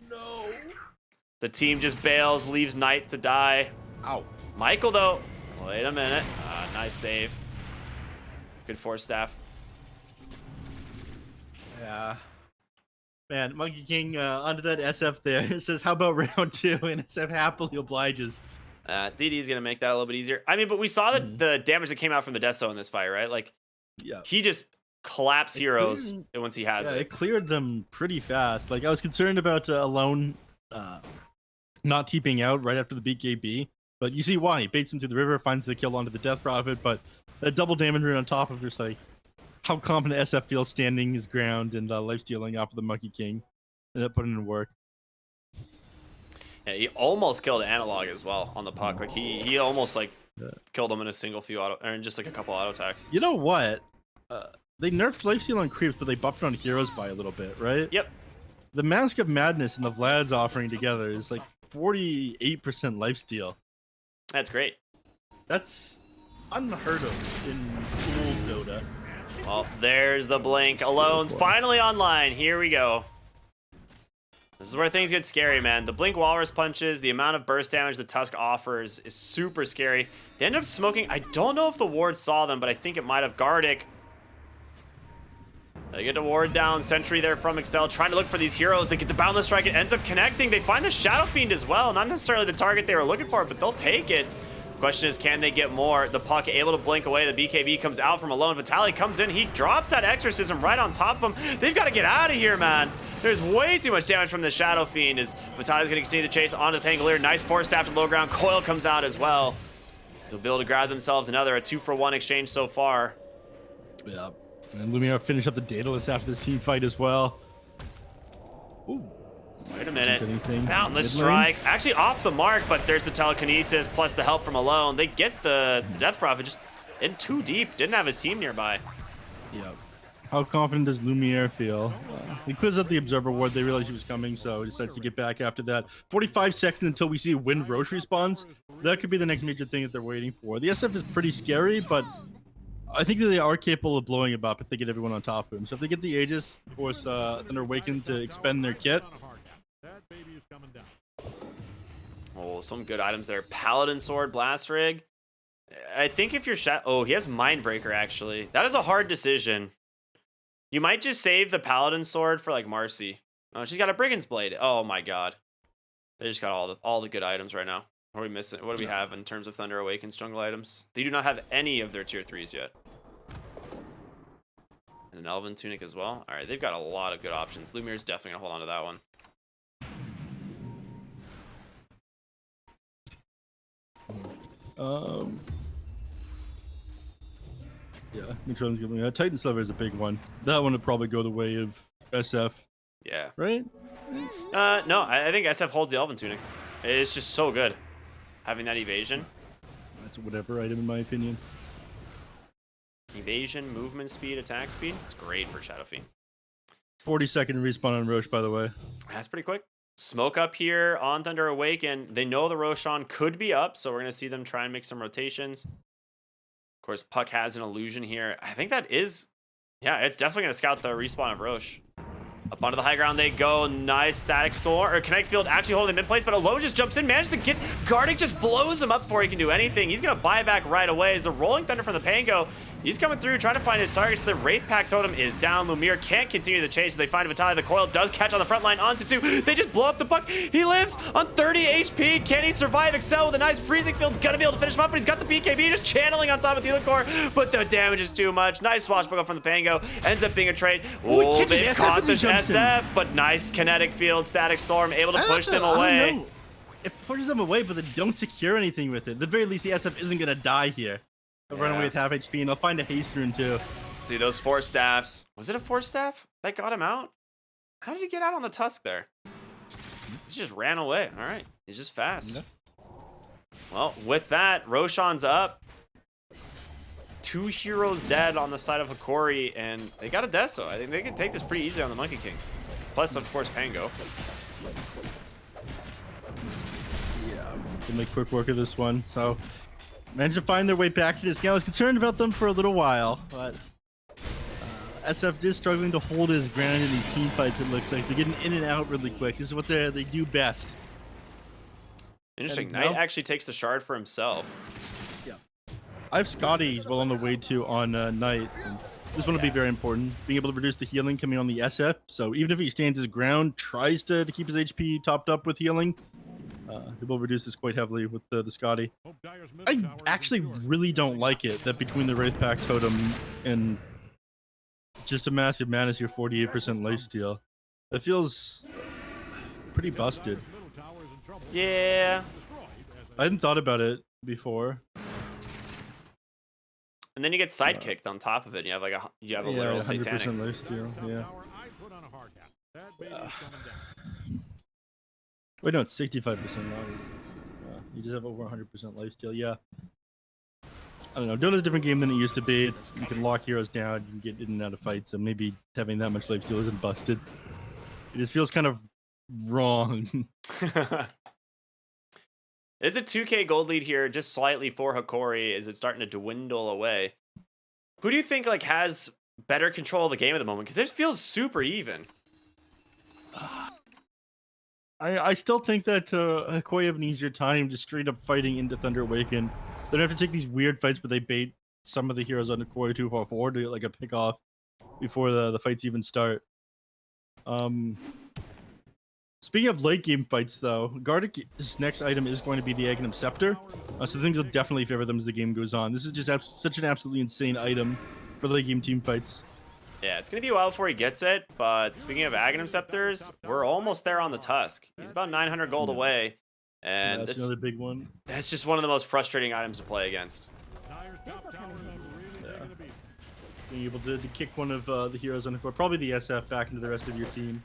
no. The team just bails, leaves Knight to die. Ow. Michael, though. Wait a minute. Nice save. Good force staff. Yeah. Man, Monkey King onto that SF there. It says, how about round 2? And SF happily obliges. DD is going to make that a little bit easier. I mean, but we saw the damage that came out from the Deso in this fight, right? Like, yeah, he just collapsed heroes once he has it. It cleared them pretty fast. Like, I was concerned about Alone not TPing out right after the BKB. But you see why. He baits him to the river, finds the kill onto the Death Prophet, but that double damage rune on top of just like, how confident SF feels standing his ground and life stealing off of the Monkey King and putting in work. Yeah, he almost killed Analog as well on the puck. Like he almost like killed him in a single few auto, or in just like a couple auto attacks. You know what? They nerfed lifesteal on creeps, but they buffed on heroes by a little bit, right? Yep. The Mask of Madness and the Vlad's offering together is like 48% lifesteal. That's great. That's unheard of in old Dota. Well, there's the blink. Alone's finally online. Here we go. This is where things get scary, man. The blink walrus punches, the amount of burst damage the Tusk offers is super scary. They end up smoking. I don't know if the ward saw them, but I think it might have. Gardic. They get the ward down. Sentry there from Excel, trying to look for these heroes. They get the Boundless Strike. It ends up connecting. They find the Shadow Fiend as well. Not necessarily the target they were looking for, but they'll take it. Question is, can they get more? The puck able to blink away. The BKB comes out from Alone. Vitaly comes in. He drops that Exorcism right on top of him. They've got to get out of here, man. There's way too much damage from the Shadow Fiend as Vitaly's going to continue the chase onto the Pangolier. Nice force staff to the low ground. Coil comes out as well. They'll be able to grab themselves another, a 2-for-1 exchange so far. Yeah. And Lumiere finish up the Daedalus after this team fight as well. Ooh. Wait a minute. Anything Boundless mid-lane? Strike. Actually off the mark, but there's the telekinesis plus the help from Alone. They get the Death Prophet just in too deep. Didn't have his team nearby. Yeah. How confident does Lumiere feel? He clears out the Observer Ward. They realize he was coming, so he decides to get back after that. 45 seconds until we see Wind Roche respawns. That could be the next major thing that they're waiting for. The SF is pretty scary, but I think that they are capable of blowing it up if they get everyone on top of him. So if they get the Aegis, force Thunder Awaken to expend their kit. That baby is coming down. Oh, some good items there. Paladin Sword, Blast Rig. I think if you're oh, he has Mindbreaker, actually. That is a hard decision. You might just save the Paladin Sword for, like, Marcy. Oh, she's got a Brigand's Blade. Oh, my God. They just got all the good items right now. What are we missing? What do we have in terms of Thunder Awaken's jungle items? They do not have any of their tier 3s yet. And an Elven Tunic as well. All right, they've got a lot of good options. Lumiere's definitely going to hold on to that one. Yeah, Neutron's giving Titan Sliver is a big one. That one would probably go the way of SF. Yeah. Right? No, I think SF holds the Elven Tunic. It's just so good. Having that evasion. That's a whatever item in my opinion. Evasion, movement speed, attack speed. It's great for Shadow Fiend. 40-second respawn on Roche, by the way. That's pretty quick. Smoke up here on Thunder Awaken. They know the Roshan could be up, so we're going to see them try and make some rotations. Of course, Puck has an illusion here. I think that is... Yeah, it's definitely going to scout the respawn of Roche. Up onto the high ground they go. Nice static storm, or Kinetic Field actually holding them in place, but Alone just jumps in, manages to get... Gardic just blows him up before he can do anything. He's going to buy back right away. As the Rolling Thunder from the Pango, he's coming through, trying to find his targets. The Wraith Pack Totem is down. Lumiere can't continue the chase, so they find Vitaly. The Coil does catch on the front line onto 2. They just blow up the Puck. He lives on 30 HP. Can he survive? Excel with a nice Freezing Field's going to be able to finish him up, but he's got the BKB just channeling on top of the other core, but the damage is too much. Nice swashbuckle from the Pango. Ends up being a trade. Oh, they've caught the SF, but nice Kinetic Field, Static Storm, able to push them away. It pushes them away, but they don't secure anything with it. At the very least, the SF isn't going to die here. They'll run away with half HP, and they'll find a haste rune too. Dude, those Force Staffs. Was it a Force Staff that got him out? How did he get out on the Tusk there? He just ran away. All right. He's just fast. Yeah. Well, with that, Roshan's up. 2 heroes dead on the side of Hokori, and they got a Deso. I think they can take this pretty easy on the Monkey King. Plus, of course, Pango. Yeah, they'll make quick work of this one. So, managed to find their way back to this game. I was concerned about them for a little while, but SF is struggling to hold his ground in these team fights, it looks like. They're getting in and out really quick. This is what they do best. Interesting. Knight actually takes the shard for himself. Yeah. I have Scotty as well on the way to on Knight. And this one will be very important. Being able to reduce the healing coming on the SF. So even if he stands his ground, tries to keep his HP topped up with healing, he will reduce this quite heavily with the Scotty. I actually really don't like it that between the Wraith Pack Totem and just a massive mana here, 48% lifesteal. It feels pretty busted. Yeah. I hadn't thought about it before. And then you get sidekicked on top of it. You have like a literal satanic. 100% lifesteal. Yeah. Wait, no, it's 65% now. You just have over 100% lifesteal. Yeah. I don't know. Doing a different game than it used to be. You can lock heroes down. You can get in and out of fights. So maybe having that much lifesteal isn't busted. It just feels kind of wrong. There's a 2K gold lead here, just slightly for Hokori. Is it starting to dwindle away? Who do you think like has better control of the game at the moment? Because this feels super even. I still think that Hokori have an easier time just straight up fighting into Thunder Awaken. They don't have to take these weird fights, but they bait some of the heroes on Hokori too far forward to get like a pick off before the fights even start. Speaking of late game fights, though, Gartic's next item is going to be the Aghanim Scepter, so things will definitely favor them as the game goes on. This is just such an absolutely insane item for late game team fights. Yeah, it's going to be a while before he gets it, but speaking of Aghanim Scepters, we're almost there on the Tusk. He's about 900 gold away, and that's another big one. That's just one of the most frustrating items to play against. Being able to kick one of the heroes on the court, probably the SF, back into the rest of your team.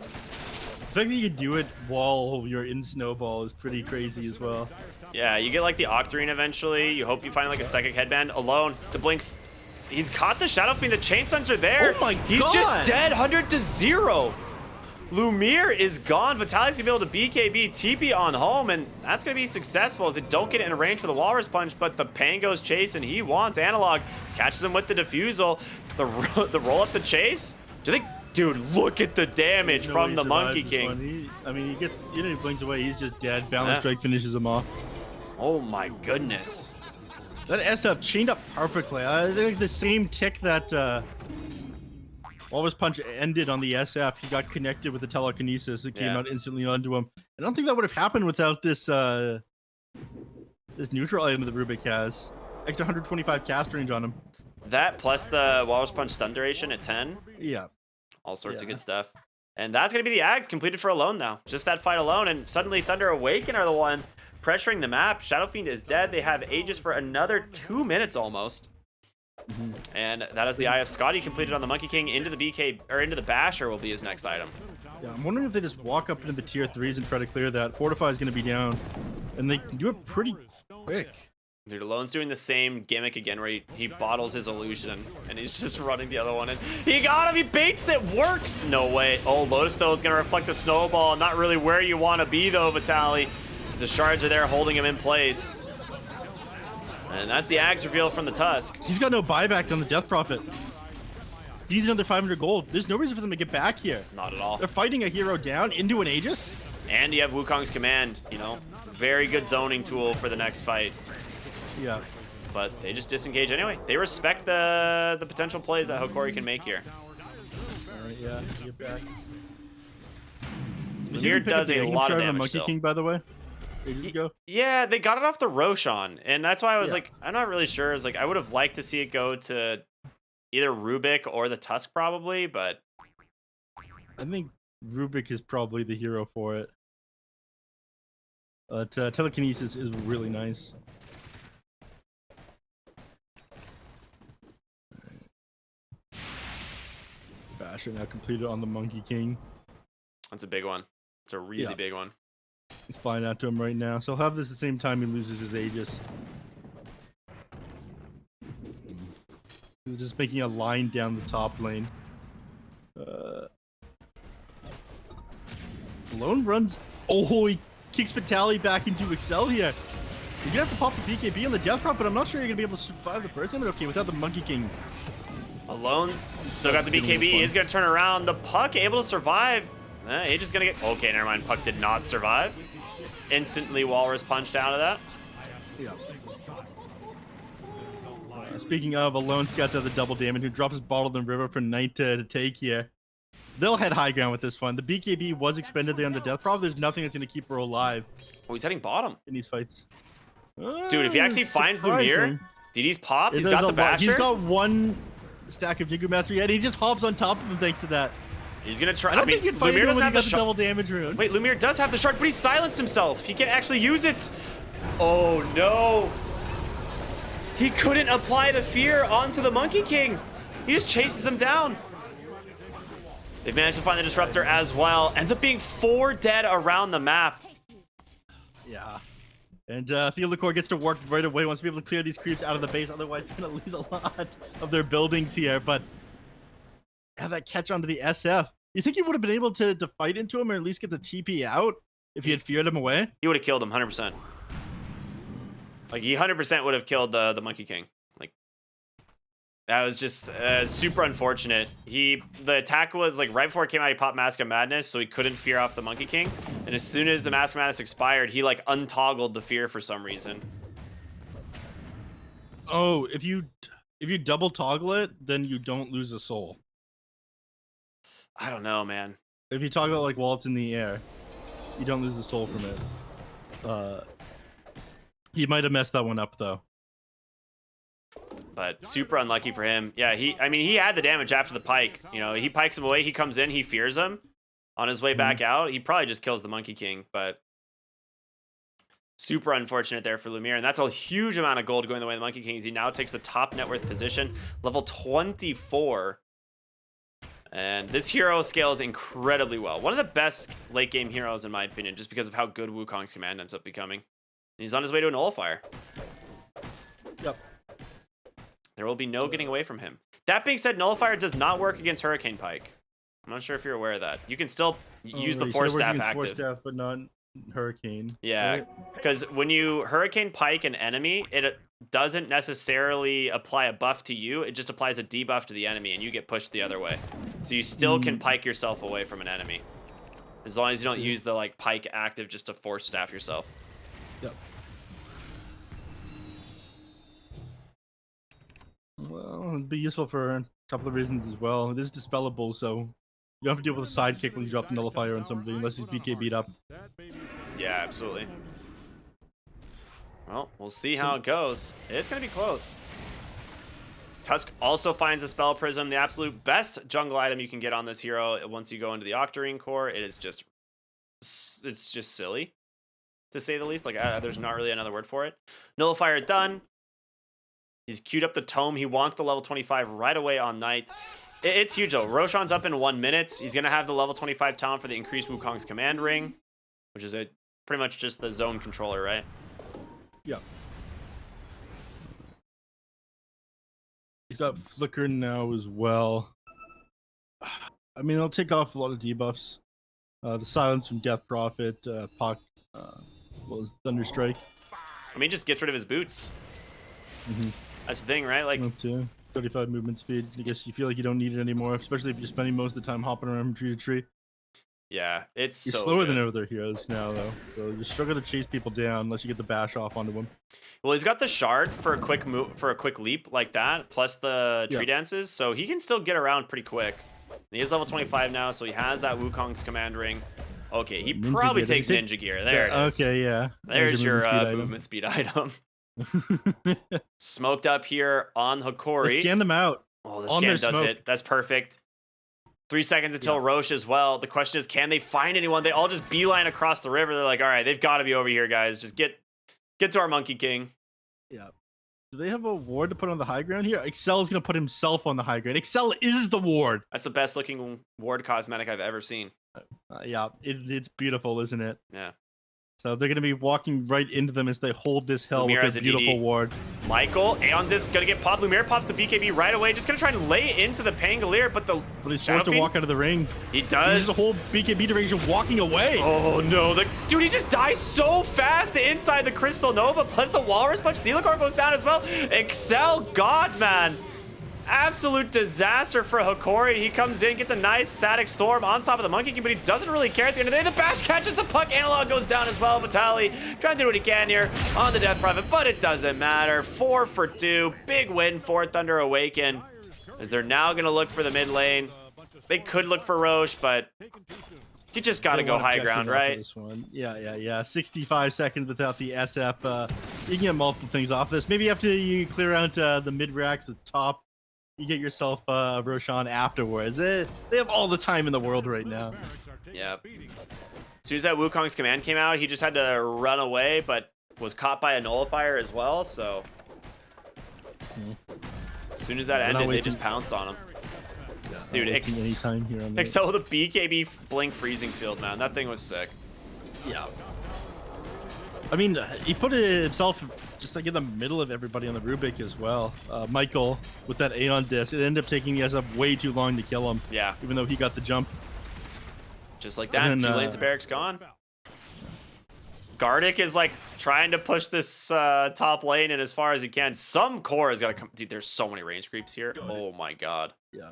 The fact that you can do it while you're in Snowball is pretty crazy as well. Yeah, you get like the Octarine eventually. You hope you find like a Psychic Headband. Alone, the Blinks. He's caught the Shadow Fiend. The Chain Stuns are there. Oh my god! He's just dead, 100-0. Lumiere is gone. Vitalik's gonna be able to BKB TP on home, and that's gonna be successful as they don't get in range for the Walrus Punch, but the Pango's chase, and he wants Analog. Catches him with the Diffusal. The roll up the chase. Dude, look at the damage from the Monkey King. He gets, he blinks away, he's just dead. Balance Strike finishes him off. Oh my goodness. That SF chained up perfectly. I think the same tick that Walrus Punch ended on the SF, he got connected with the telekinesis that came out instantly onto him. I don't think that would have happened without this this neutral item that Rubik has. Extra 125 cast range on him. That plus the Walrus Punch stun duration at 10. Yeah. All sorts of good stuff. And that's going to be the Ags completed for Alone now. Just that fight alone, and suddenly Thunder Awaken are the ones pressuring the map. Shadow Fiend is dead. They have Aegis for another 2 minutes almost. And that is the Eye of Scotty completed on the Monkey King. Into the BK, or into the Basher will be his next item. Yeah, I'm wondering if they just walk up into the tier 3s and try to clear that. Fortify is going to be down, and they can do it pretty quick. Dude, Alone's doing the same gimmick again where he bottles his illusion and he's just running the other one in. He got him, he baits it, works! No way. Oh, Lotus though is gonna reflect the snowball. Not really where you wanna be though, Vitali. As the shards are there holding him in place. And that's the Ags reveal from the Tusk. He's got no buyback on the Death Prophet. He's another 500 gold. There's no reason for them to get back here. Not at all. They're fighting a hero down into an Aegis. And you have Wukong's command, you know. Very good zoning tool for the next fight. Yeah. But they just disengage anyway. They respect the potential plays that Hokori can make here. Alright, yeah, get back. Lumiere does a lot of damage Monkey still. King, by the way. Ages ago. Yeah, they got it off the Roshan, and that's why I was like, I'm not really sure. I was like, I would have liked to see it go to either Rubik or the Tusk probably, but I think Rubik is probably the hero for it. But telekinesis is really nice. Basher now completed on the Monkey King. That's a big one. It's a really big one. It's flying out to him right now. So he'll have this the same time he loses his Aegis. He's just making a line down the top lane. Lone runs. Oh, he kicks Vitali back into Excel here. You're gonna have to pop the BKB on the Death Prop, but I'm not sure you're gonna be able to survive the first time. Okay, without the Monkey King. Alone's still got the BKB. He's gonna turn around. The Puck able to survive. Aegis gonna get. Okay, never mind. Puck did not survive. Instantly Walrus punched out of that. Yeah. Speaking of, Alone's got the double damage, who drops his bottle in the river for Knight to take here. They'll head high ground with this one. The BKB was expended there on the Death Prop. There's nothing that's going to keep her alive. Oh, he's heading bottom. In these fights. Dude, if he actually finds Lumiere, DD's popped. He's got the Basher. He's got one stack of Jingu Master yet. He just hops on top of him thanks to that. He's going to try. I don't think he can fight him when he got the double damage rune. Wait, Lumiere does have the shard, but he silenced himself. He can't actually use it. Oh, no. He couldn't apply the fear onto the Monkey King. He just chases him down. They've managed to find the disruptor as well. Ends up being 4 dead around the map. Yeah. And Hokori gets to work right away, wants to be able to clear these creeps out of the base, otherwise he's going to lose a lot of their buildings here. But have that catch onto the SF. You think he would have been able to fight into him or at least get the TP out if he had feared him away? He would have killed him 100%. Like, he 100% would have killed the Monkey King. Like, that was just super unfortunate. The attack was, like, right before it came out, he popped Mask of Madness, so he couldn't fear off the Monkey King. And as soon as the Mask of Madness expired, he, like, untoggled the fear for some reason. Oh, if you double toggle it, then you don't lose a soul. I don't know, man. If you toggle it like while it's in the air, you don't lose a soul from it. He might have messed that one up though. But super unlucky for him. Yeah, I mean, he had the damage after the pike. You know, he pikes him away, he comes in, he fears him. On his way back out, he probably just kills the Monkey King, but super unfortunate there for Lumiere. And that's a huge amount of gold going the way of the Monkey King. He now takes the top net worth position, level 24. And this hero scales incredibly well. One of the best late game heroes in my opinion, just because of how good Wukong's command ends up becoming. And he's on his way to a nullifier. Yep. There will be no getting away from him. That being said, nullifier does not work against Hurricane Pike. I'm not sure if you're aware of that. You can still use the Force Staff active. Force Staff, but not Hurricane. Yeah, because when you Hurricane Pike an enemy, it doesn't necessarily apply a buff to you. It just applies a debuff to the enemy, and you get pushed the other way. So you still can pike yourself away from an enemy, as long as you don't use the like pike active just to Force Staff yourself. Yep. Well, it'd be useful for a couple of reasons as well. It is dispellable, so you don't have to deal with a sidekick when you drop the nullifier on somebody, unless he's BK beat up. Yeah, absolutely. Well, we'll see how it goes. It's going to be close. Tusk also finds a Spell Prism, the absolute best jungle item you can get on this hero once you go into the Octarine core. It's just silly, to say the least. Like, there's not really another word for it. Nullifier done. He's queued up the tome. He wants the level 25 right away on Night. It's huge, though. Roshan's up in 1 minute. He's going to have the level 25 tome for the increased Wukong's command ring, which is pretty much just the zone controller, right? Yeah. He's got Flicker now as well. I mean, it'll take off a lot of debuffs. The Silence from Death Prophet, Puck, well as Thunder Strike. I mean, just gets rid of his boots. Mm-hmm. That's the thing, right? Like, up to 35 movement speed. I guess you feel like you don't need it anymore, especially if you're spending most of the time hopping around from tree to tree. yeah, it's You're so slower good. than other heroes now, though, so you struggle to chase people down unless you get the bash off onto them. Well, he's got the shard for a quick move, for a quick leap like that, plus the tree dances, so he can still get around pretty quick. And he is level 25 now, so he has that Wukong's command ring. Okay, he Ninja probably gear. takes ninja gear. There it is. Okay, yeah. There's your movement speed item. Smoked up here on Hokori. Let's scan them out. Oh, the scan does hit. That's perfect. 3 seconds until Roche as well. The question is, can they find anyone? They all just beeline across the river. They're like, all right, they've got to be over here, guys. Just get to our Monkey King. Yeah. Do they have a ward to put on the high ground here? Excel's going to put himself on the high ground. Excel is the ward. That's the best looking ward cosmetic I've ever seen. Yeah, it's beautiful, isn't it? Yeah. So they're going to be walking right into them as they hold this hill Lumiere with has their a beautiful DD. ward. Michael, Aeon Disc gonna get popped. Lumiere pops the BKB right away. Just gonna try and lay into the Pangolier, but he's Shadow forced to Fiend? walk out of the ring. He He does. uses the whole BKB duration walking away. Oh no, dude, he just dies so fast inside the Crystal Nova, plus the Walrus Punch. Delacor goes down as well. Excel, God, man. Absolute disaster for Hokori. He comes in, gets a nice static storm on top of the Monkey King, but he doesn't really care at the end of the day. The bash catches the puck. Analog goes down as well. Vitali trying to do what he can here on the Death Prophet, but it doesn't matter. 4 for 2. Big win for Thunder Awaken, as they're now going to look for the mid lane. They could look for Roche, but you just got to go high ground, right? This one. Yeah. 65 seconds without the SF. You can get multiple things off this. Maybe after you clear out the mid racks at the top, you get yourself Roshan afterwards. They have all the time in the world right now. Yeah. As soon as that Wukong's command came out, he just had to run away, but was caught by a nullifier as well, so As soon as that ended, they just pounced on him. Dude, Any time here on the except with the BKB Blink Freezing Field, man. That thing was sick. Yeah. I mean, he put himself just like in the middle of everybody on the Rubik as well. Michael with that Aeon disc, it ended up taking SF way too long to kill him. Yeah. Even though he got the jump. Just like that, 2 lanes of barracks gone. Gardic is like trying to push this top lane in as far as he can. Some core has got to come. Dude, there's so many range creeps here. Oh my god. Yeah.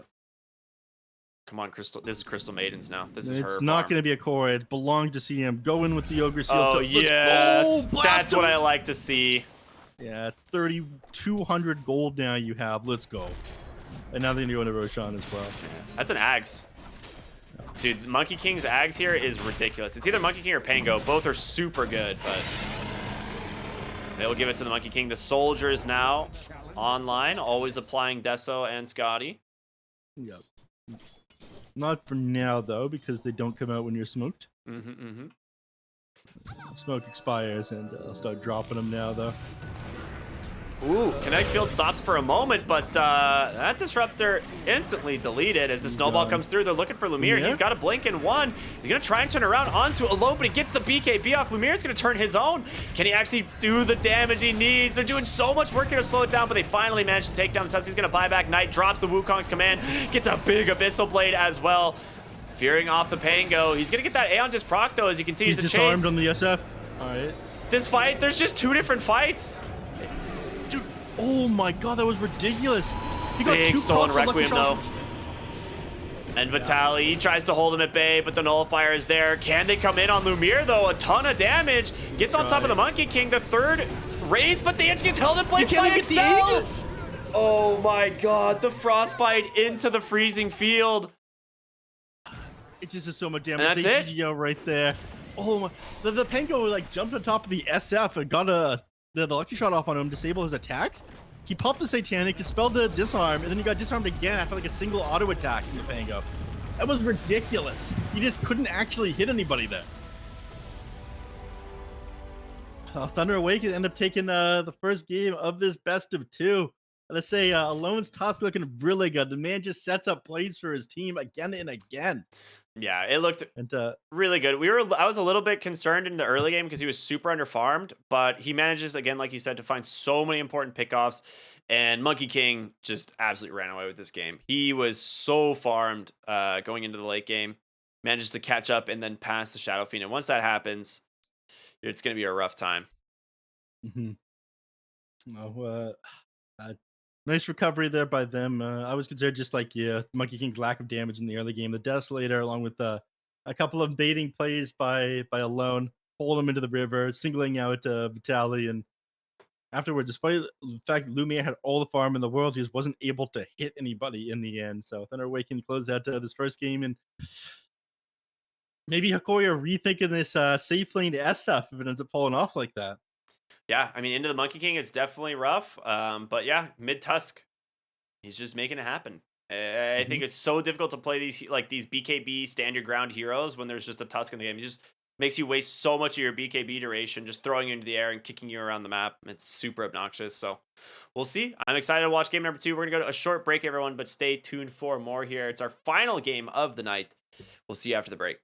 Come on, Crystal. This is Crystal Maidens now. This is her. It's not going to be a core. It belonged to CM. Go in with the Ogre Seal. Oh, yes. That's what I like to see. Yeah, 3,200 gold now you have. Let's go. And now they're going to go into Roshan as well. That's an Ags. Dude, Monkey King's Ags here is ridiculous. It's either Monkey King or Pango. Both are super good, but they'll give it to the Monkey King. The soldiers now online, always applying Deso and Scotty. Yep. Not for now, though, because they don't come out when you're smoked. Smoke expires, and I'll start dropping them now, though. Ooh, Connect Field stops for a moment, but that Disruptor instantly deleted as the snowball comes through. They're looking for Lumiere. Yeah. He's got a blink in one. He's going to try and turn around onto Alone, but he gets the BKB off. Lumiere's going to turn his own. Can he actually do the damage he needs? They're doing so much work here to slow it down, but they finally managed to take down the Tusk. He's going to buy back Knight, drops the Wukong's command, gets a big Abyssal Blade as well. Veering off the Pango. He's going to get that Aeon Disc proc, though, as he continues to chase. He's disarmed on the SF. All right. This fight, there's just 2 different fights. Dude, oh my god, that was ridiculous. He got Big 2 stolen procs on Lucky Requiem, though. Shots. And Vitali, he tries to hold him at bay, but the Nullifier is there. Can they come in on Lumiere, though? A ton of damage. Gets on top of the Monkey King. The third raise, but the edge gets held in place by Excel. Oh my god, the Frostbite into the freezing field. It just is so much damage. And that's it? GGO right there. Oh my. The Pango like jumped on top of the SF and got the lucky shot off on him, disable his attacks. He popped the Satanic, dispelled the disarm, and then he got disarmed again after like a single auto attack from the Pango. That was ridiculous. He just couldn't actually hit anybody there. Thunder Awaken ended up taking the first game of this best of 2. Let's say Alone's Tusk looking really good. The man just sets up plays for his team again and again. Yeah, it looked And really good. I was a little bit concerned in the early game because he was super underfarmed, but he manages, again, like you said, to find so many important pickoffs, and Monkey King just absolutely ran away with this game. He was so farmed going into the late game, manages to catch up and then pass the Shadow Fiend, and once that happens, it's going to be a rough time. Nice recovery there by them. I was concerned, just like Monkey King's lack of damage in the early game. The Desolator, along with a couple of baiting plays by Alone, pulled him into the river, singling out Vitali. And afterwards, despite the fact that Lumiere had all the farm in the world, he just wasn't able to hit anybody in the end. So Thunder Awaken closed out this first game, and maybe Hokori are rethinking this safe lane to SF if it ends up pulling off like that. Yeah, I mean, into the Monkey King, it's definitely rough. But yeah, mid-Tusk, he's just making it happen. I think it's so difficult to play these BKB stand your ground heroes when there's just a Tusk in the game. It just makes you waste so much of your BKB duration just throwing you into the air and kicking you around the map. It's super obnoxious. So we'll see. I'm excited to watch game number 2. We're going to go to a short break, everyone, but stay tuned for more here. It's our final game of the night. We'll see you after the break.